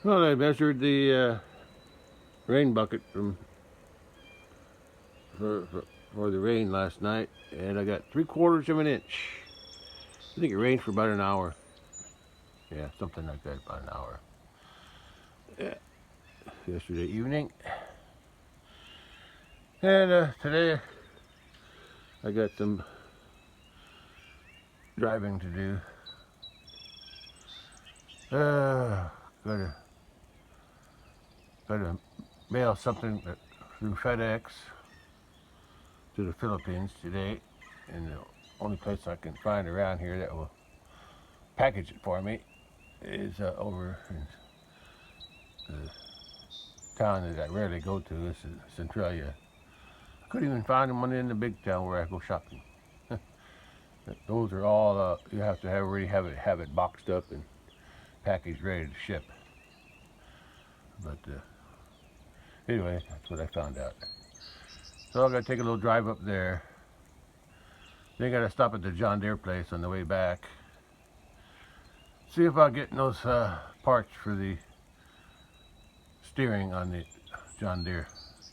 Well, I measured the rain bucket for the rain last night, and I got 3/4 of an inch. I think it rained for about an hour. Yeah, something like that, about an hour. Yeah, yesterday evening. And today I got some driving to do. Gotta mail something through FedEx to the Philippines today, and the only place I can find around here that will package it for me is over in the town that I rarely go to. This is Centralia. I couldn't even find one in the big town where I go shopping. Those are all you have to already have it boxed up and packaged ready to ship. But anyway, that's what I found out. So I gotta take a little drive up there. Then I gotta stop at the John Deere place on the way back. See if I'll get those parts for the steering on the John Deere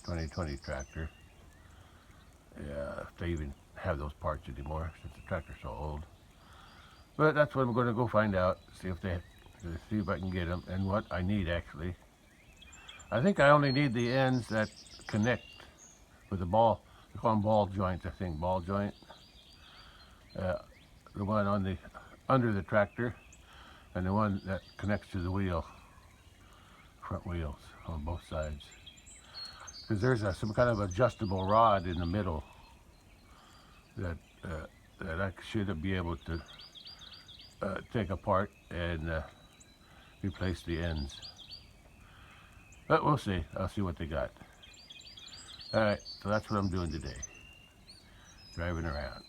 2020 tractor. Yeah, if they even have those parts anymore since the tractor's so old. But that's what I'm going to go find out. See if I can get them and what I need actually. I think I only need the ends that connect with the ball. They call them ball joints. I think ball joint. The one on the under the tractor, and the one that connects to the wheel, front wheels on both sides. Because there's some kind of adjustable rod in the middle that I should be able to take apart and replace the ends. But we'll see. I'll see what they got. All right, so that's what I'm doing today. Driving around.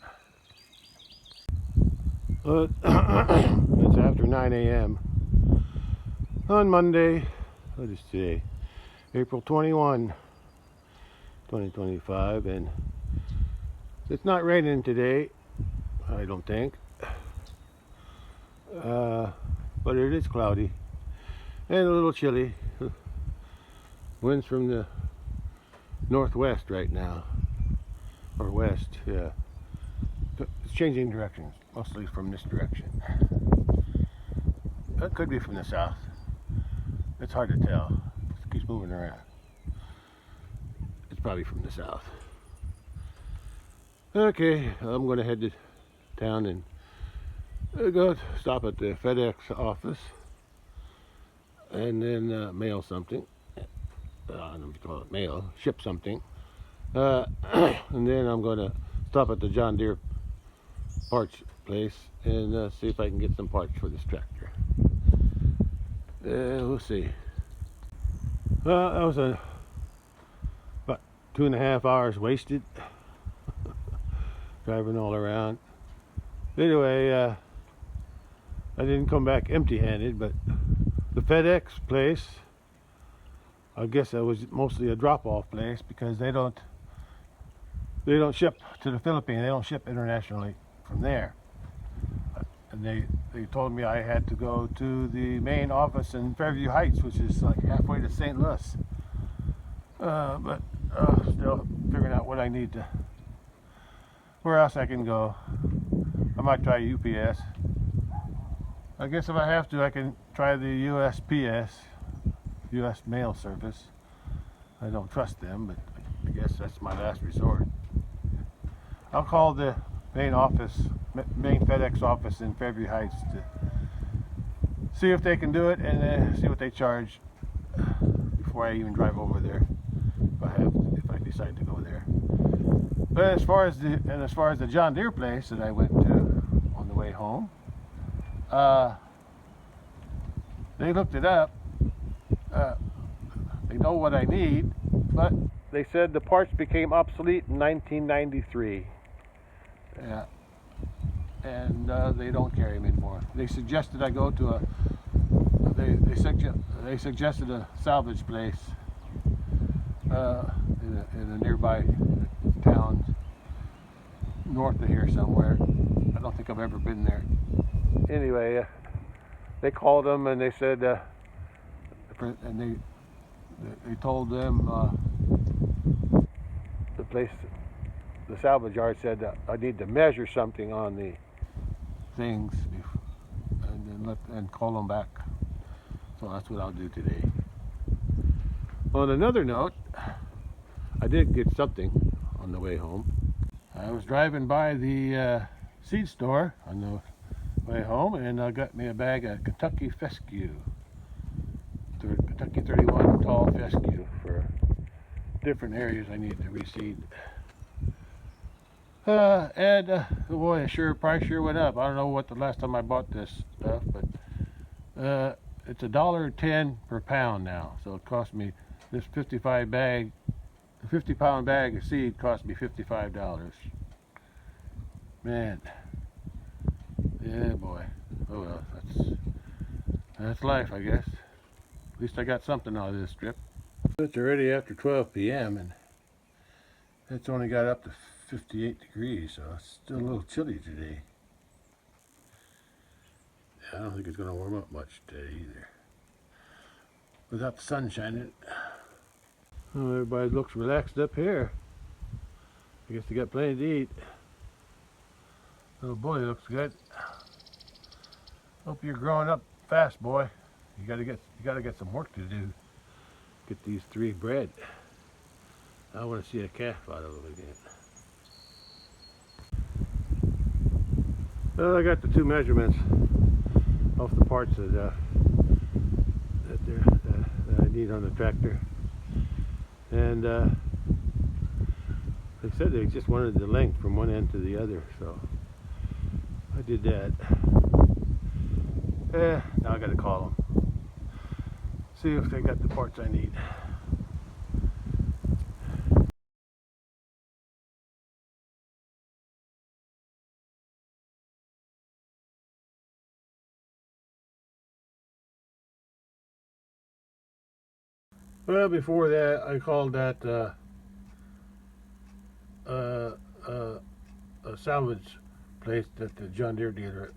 It's after 9 a.m. on Monday. What is today? April 21, 2025, and it's not raining today, I don't think. But it is cloudy and a little chilly. Winds from the northwest right now, or west, yeah. It's changing directions, mostly from this direction. It could be from the south. It's hard to tell. It keeps moving around. It's probably from the south. Okay, I'm going to head to town and go stop at the FedEx office and then mail something. I don't know if you call it mail, ship something. And then I'm going to stop at the John Deere parts place and see if I can get some parts for this tractor. We'll see. That was about 2.5 hours wasted driving all around. Anyway, I didn't come back empty-handed, but the FedEx place, I guess that was mostly a drop-off place because they don't ship to the Philippines. They don't ship internationally from there. And they told me I had to go to the main office in Fairview Heights, which is like halfway to St. Louis. But still figuring out what I need to, where else I can go. I might try UPS. I guess if I have to, I can try the USPS, U.S. Mail Service. I don't trust them, but I guess that's my last resort. I'll call the main FedEx office in Fairview Heights to see if they can do it and see what they charge before I even drive over there, if I decide to go there. But as far as the John Deere place that I went to on the way home, they looked it up. They know what I need, but they said the parts became obsolete in 1993. Yeah, and they don't carry them anymore. They suggested I go to they suggested a salvage place in a nearby town north of here somewhere. I don't think I've ever been there. Anyway, they called them and they said the and they told them the place, the salvage yard said that I need to measure something on the things and then call them back. So that's what I'll do today. On another note, I did get something on the way home. I was driving by the seed store on the way home, and I got me a bag of Kentucky fescue, Kentucky 31 tall fescue for different areas I need to reseed. Boy, price sure went up. I don't know what the last time I bought this stuff, but it's $1.10 per pound now. So it cost me, this 50-pound bag of seed cost me $55. Man, yeah, boy. Oh well, that's life, I guess. At least I got something out of this trip. It's already after 12 p.m. and it's only got up to 58 degrees, so it's still a little chilly today. Yeah, I don't think it's going to warm up much today either, without the sun shining. Oh, everybody looks relaxed up here. I guess they got plenty to eat. Oh boy, it looks good. Hope you're growing up fast, boy. You gotta get some work to do. Get these 3 bred. I want to see a calf out of them again. Well, I got the 2 measurements off the parts that I need on the tractor, and they said they just wanted the length from one end to the other, so I did that. Now I got to call them, see if they got the parts I need. Well, before that, I called that a salvage place that the John Deere dealer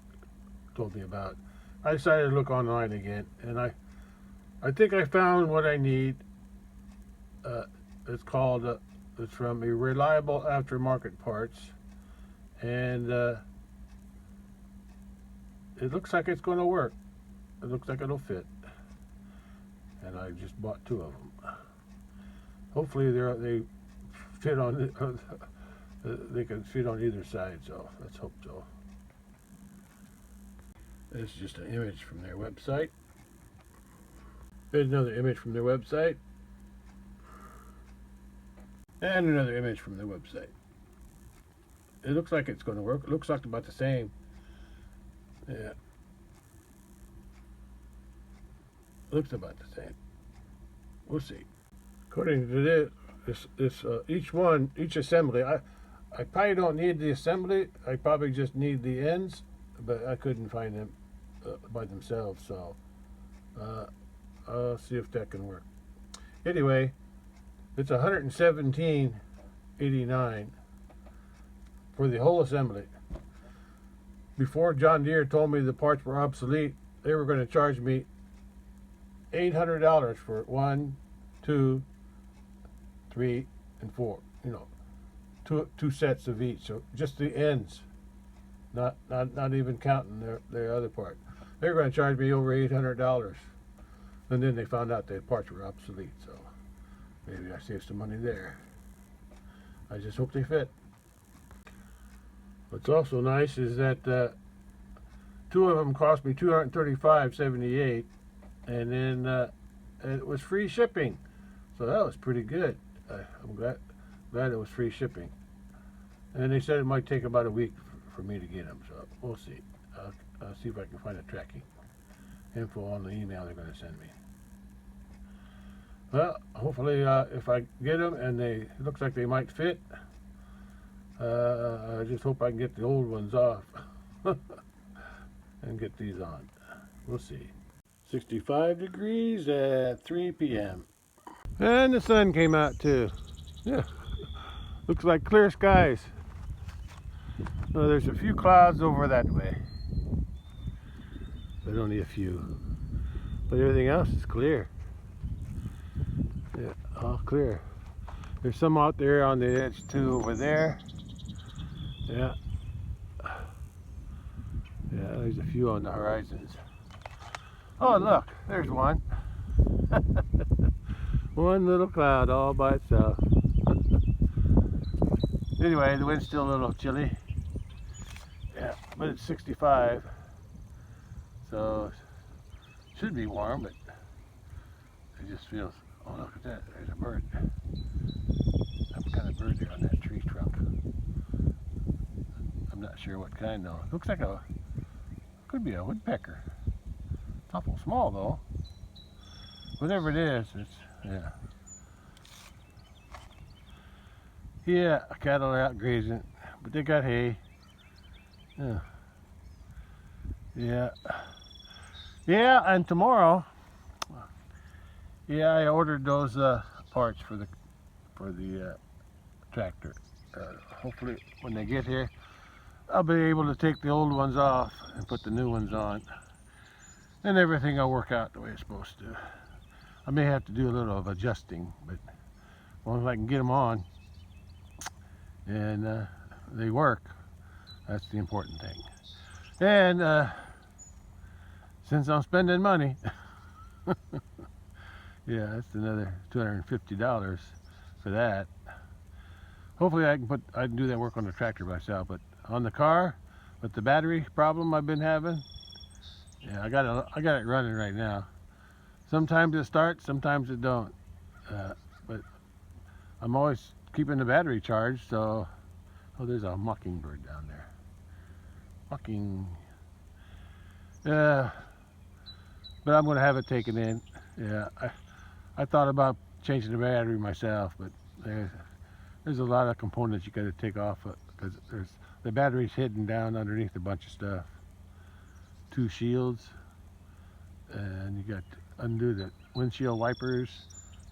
told me about. I decided to look online again, and I think I found what I need. It's called, it's from a Reliable Aftermarket Parts, and it looks like it's going to work. It looks like it'll fit. And I just bought 2 of them. Hopefully they fit on they can fit on either side, so let's hope so. This is just an image from their website. There's another image from their website. And another image from their website. It looks like it's going to work. It looks like about the same. Yeah. Looks about the same. We'll see. According to each assembly, I probably don't need the assembly. I probably just need the ends, but I couldn't find them by themselves, so I'll see if that can work. Anyway, it's $117.89 for the whole assembly. Before John Deere told me the parts were obsolete, they were going to charge me $800 for 1, 2, 3, and 4. You know, two sets of each. So just the ends, not even counting their other part. They were going to charge me over $800, and then they found out that parts were obsolete. So maybe I saved some money there. I just hope they fit. What's also nice is that 2 of them cost me $235.78. And then it was free shipping, so that was pretty good. I'm glad it was free shipping. And they said it might take about a week for me to get them, so we'll see. I'll see if I can find a tracking info on the email they're going to send me. Well, hopefully if I get them and it looks like they might fit, I just hope I can get the old ones off and get these on. We'll see. 65 degrees at 3 p.m. And the sun came out too. Yeah, looks like clear skies. Oh, there's a few clouds over that way, but only a few. But everything else is clear. all clear. There's some out there on the edge too over there. Yeah. Yeah, there's a few on the horizons. Oh look, there's one. One little cloud all by itself. Anyway, the wind's still a little chilly. Yeah, but it's 65. So it should be warm, but it just feels, oh look at that, there's a bird. Some kind of bird there on that tree trunk. I'm not sure what kind though. Looks like could be a woodpecker. It's awful small though. Whatever it is, it's, yeah. Yeah, cattle are out grazing, but they got hay. Yeah. Yeah. Yeah, and tomorrow, yeah, I ordered those parts for the tractor. Hopefully, when they get here, I'll be able to take the old ones off and put the new ones on, and everything will work out the way it's supposed to. I may have to do a little of adjusting, but as long as I can get them on and they work, that's the important thing. And since I'm spending money, yeah, that's another $250 for that. Hopefully I can do that work on the tractor myself, but on the car, with the battery problem I've been having, yeah, I got it running right now. Sometimes it starts, sometimes it don't. But I'm always keeping the battery charged, so, oh, there's a mockingbird down there. Mocking. Yeah, but I'm gonna have it taken in. Yeah, I thought about changing the battery myself, but there's a lot of components you got to take off because the battery's hidden down underneath a bunch of stuff. 2 shields, and you got to undo the windshield wipers.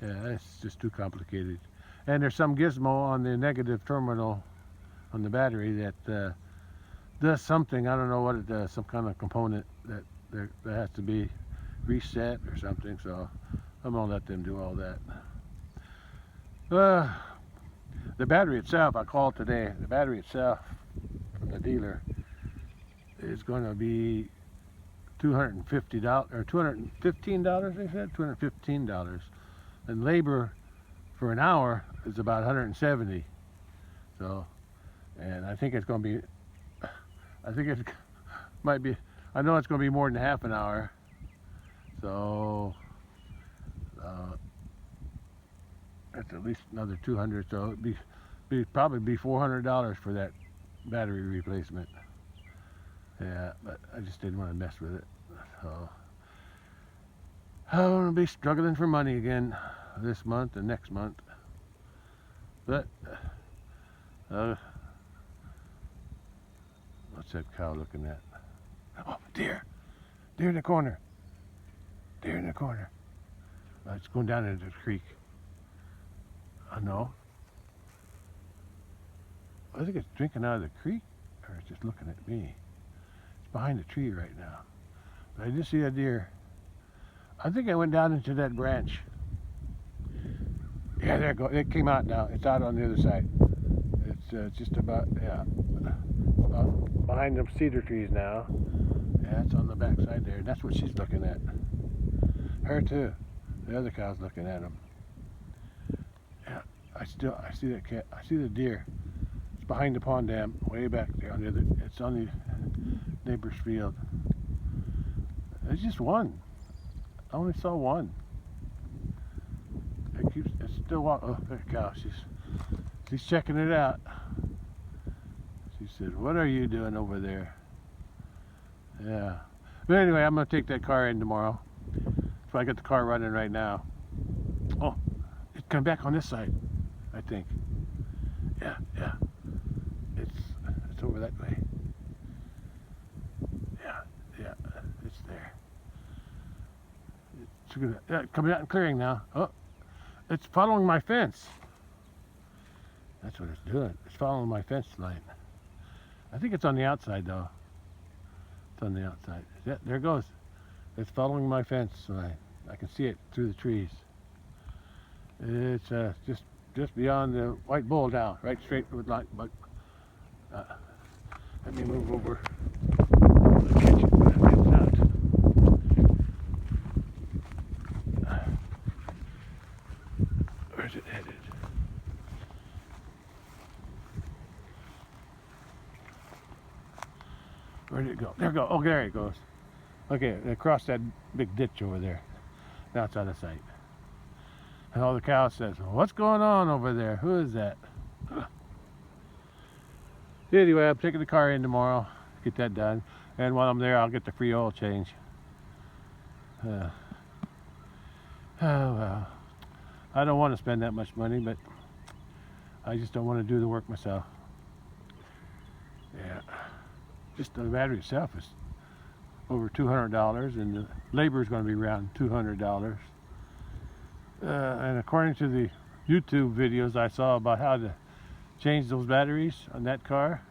Yeah, it's just too complicated. And there's some gizmo on the negative terminal on the battery that does something. I don't know what it does. Some kind of component that has to be reset or something. So I'm gonna let them do all that. The battery itself, I called today. The battery itself from the dealer is going to be $250 or $215. They said $215, and labor for an hour is about $170. So, and I think it's going to be. I think it might be. I know it's going to be more than half an hour. So. That's at least another $200, so it'd probably be $400 for that battery replacement. Yeah, but I just didn't want to mess with it. So I'm gonna be struggling for money again this month and next month. But what's that cow looking at? Oh, deer! Deer in the corner! Deer in the corner! It's going down into the creek. No. I think it's drinking out of the creek, or it's just looking at me. It's behind the tree right now. But I did see a deer. I think I went down into that branch. Yeah, there it goes. It came out now. It's out on the other side. It's just about, yeah, about behind them cedar trees now. Yeah, it's on the back side there. That's what she's looking at. Her too. The other cow's looking at him. I see that cat. I see the deer. It's behind the pond dam, way back there on the other. It's on the neighbor's field. There's just one. I only saw one. It's still walking. Oh, there cow. She's checking it out. She said, "What are you doing over there?" Yeah. But anyway, I'm gonna take that car in tomorrow. So I got the car running right now. Oh, it's coming back on this side, I think. Yeah. It's over that way. Yeah, it's there. It's coming out and clearing now. Oh, it's following my fence. That's what it's doing. It's following my fence line. I think it's on the outside though. It's on the outside. Yeah, there it goes. It's following my fence line. I can see it through the trees. It's just beyond the White Bull now, right straight with light. But let me move over. I'll catch it when it comes out. Where's it headed? Where did it go? There it goes. Oh, there it goes. Okay, across that big ditch over there. Now it's out of sight. And all the cows says, well, what's going on over there? Who is that? Anyway, I'm taking the car in tomorrow, get that done. And while I'm there, I'll get the free oil change. Oh, well. I don't want to spend that much money, but I just don't want to do the work myself. Yeah. Just the battery itself is over $200, and the labor is going to be around $200. And according to the YouTube videos I saw about how to change those batteries on that car,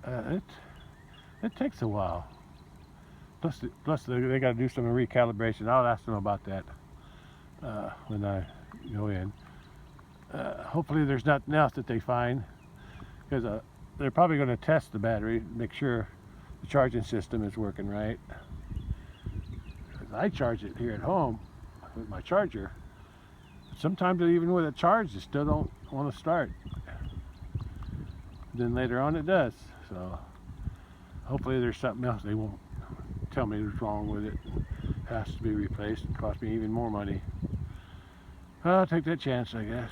it takes a while. Plus they got to do some recalibration. I'll ask them about that when I go in. Hopefully there's nothing else that they find, because they're probably going to test the battery, make sure the charging system is working right. I charge it here at home with my charger. Sometimes even with it charged, it still don't want to start. Then later on it does. So hopefully there's something else they won't tell me what's wrong with it. It has to be replaced and cost me even more money. I'll take that chance, I guess.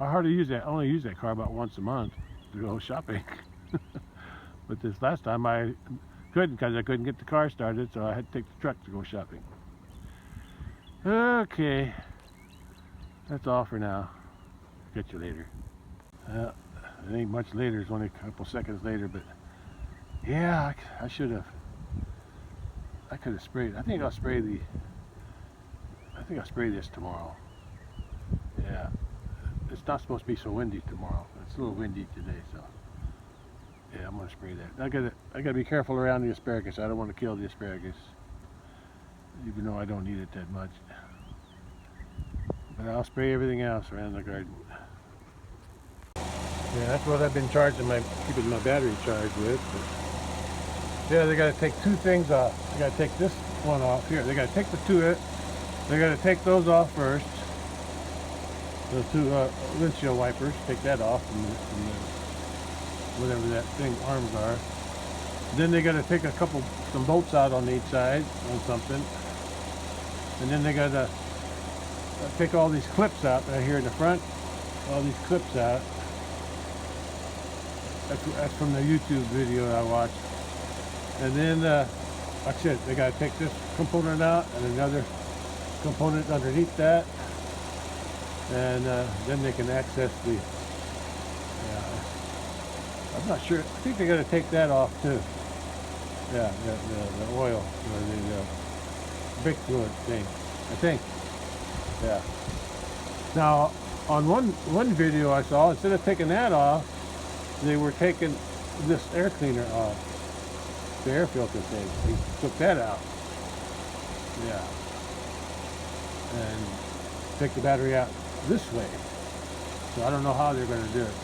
I hardly use that. I only use that car about once a month to go shopping. But this last time I couldn't, because I couldn't get the car started, so I had to take the truck to go shopping. Okay, that's all for now. Catch you later. It ain't much later, it's only a couple seconds later, but yeah, I should have. I could have sprayed. I think I'll spray this tomorrow. Yeah, it's not supposed to be so windy tomorrow. It's a little windy today, so yeah, I'm gonna spray that. I gotta be careful around the asparagus. I don't want to kill the asparagus, even though I don't need it that much. But I'll spray everything else around the garden. Yeah, that's what I've been keeping my battery charged with. But yeah, they got to take two things off. They got to take this one off here. They got to take the two. They got to take those off first. The two windshield wipers. Take that off from whatever that thing arms are. Then they got to take some bolts out on each side on something. And then they got to take all these clips out right here in the front. All these clips out. That's from the YouTube video I watched. And then, like I said, they got to take this component out and another component underneath that. And then they can access the, I'm not sure, I think they got to take that off too. Yeah, the oil, or the brake fluid thing, I think. Yeah. Now, on one video I saw, instead of taking that off, they were taking this air cleaner off, the air filter thing. They took that out. Yeah. And take the battery out this way. So I don't know how they're going to do it.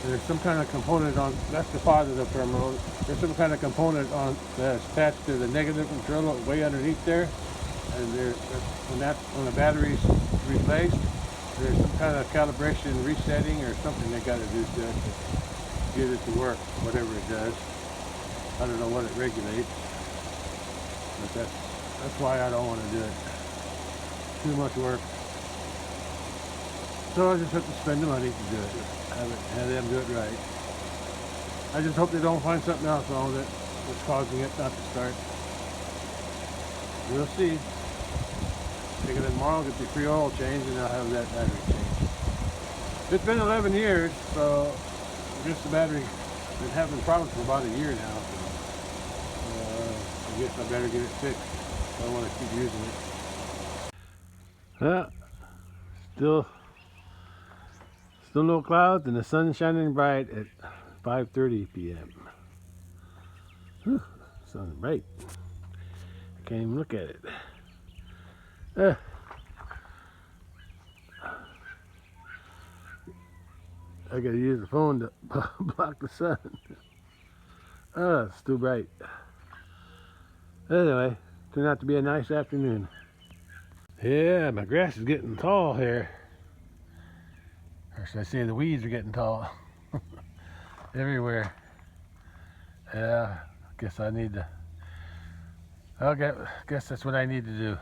There's some kind of component on, that's the positive terminal. There's some kind of component on that's attached to the negative controller way underneath there. And when the battery's replaced, there's some kind of calibration resetting or something they got to do to it to get it to work, whatever it does. I don't know what it regulates, but that's why I don't want to do it. Too much work. So I just have to spend the money to do it. Have them do it right. I just hope they don't find something else wrong with it that's causing it not to start. We'll see. Take it in tomorrow, get the free oil change, and I'll have that battery changed. It's been 11 years, so I guess the battery's been having problems for about a year now. So I guess I better get it fixed. I don't want to keep using it. Still no clouds and the sun's shining bright at 5:30 p.m. Whew, sun's bright. I can't even look at it. I gotta use the phone to block the sun. Oh, it's too bright. Anyway, turned out to be a nice afternoon. Yeah, my grass is getting tall here. Or should I say the weeds are getting tall. Everywhere. Yeah, guess I need to. Guess that's what I need to do.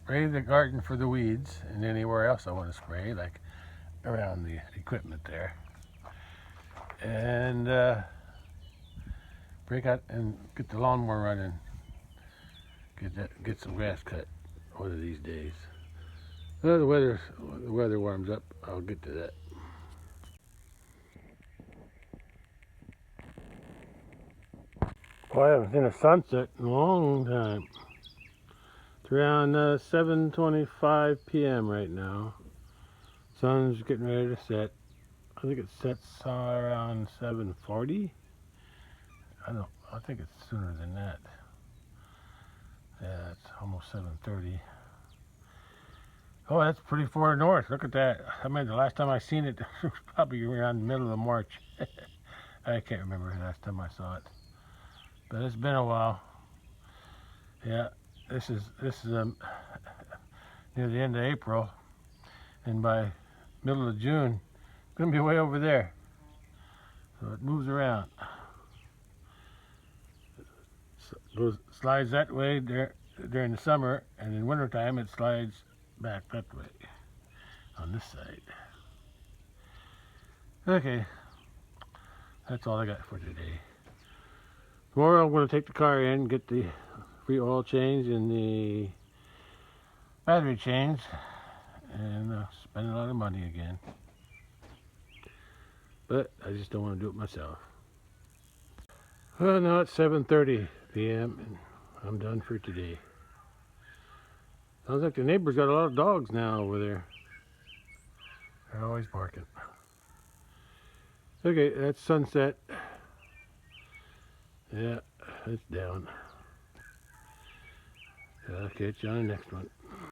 Spray the garden for the weeds, and anywhere else I want to spray, like around the equipment there. And break out and get the lawnmower running. Get some grass cut one of these days. Well, the weather warms up. I'll get to that. Well, I haven't seen a sunset in a long time. It's around 7:25 p.m. right now. Sun's getting ready to set. I think it sets around 7:40. I think it's sooner than that. Yeah, it's almost 7:30. Oh, that's pretty far north. Look at that. I mean, the last time I seen it was probably around the middle of March. I can't remember the last time I saw it, but it's been a while. Yeah, this is near the end of April, and by middle of June, it's gonna be way over there. So it moves around. Slides that way during the summer, and in wintertime it slides back that way on this side. Okay, that's all I got for today. Tomorrow I'm going to take the car in, get the free oil change and the battery change, and spend a lot of money again. But I just don't want to do it myself. Well, now it's 7:30 p.m. and I'm done for today. Sounds like the neighbor's got a lot of dogs now over there. They're always barking. Okay, that's sunset. Yeah, it's down. I'll catch you on the next one.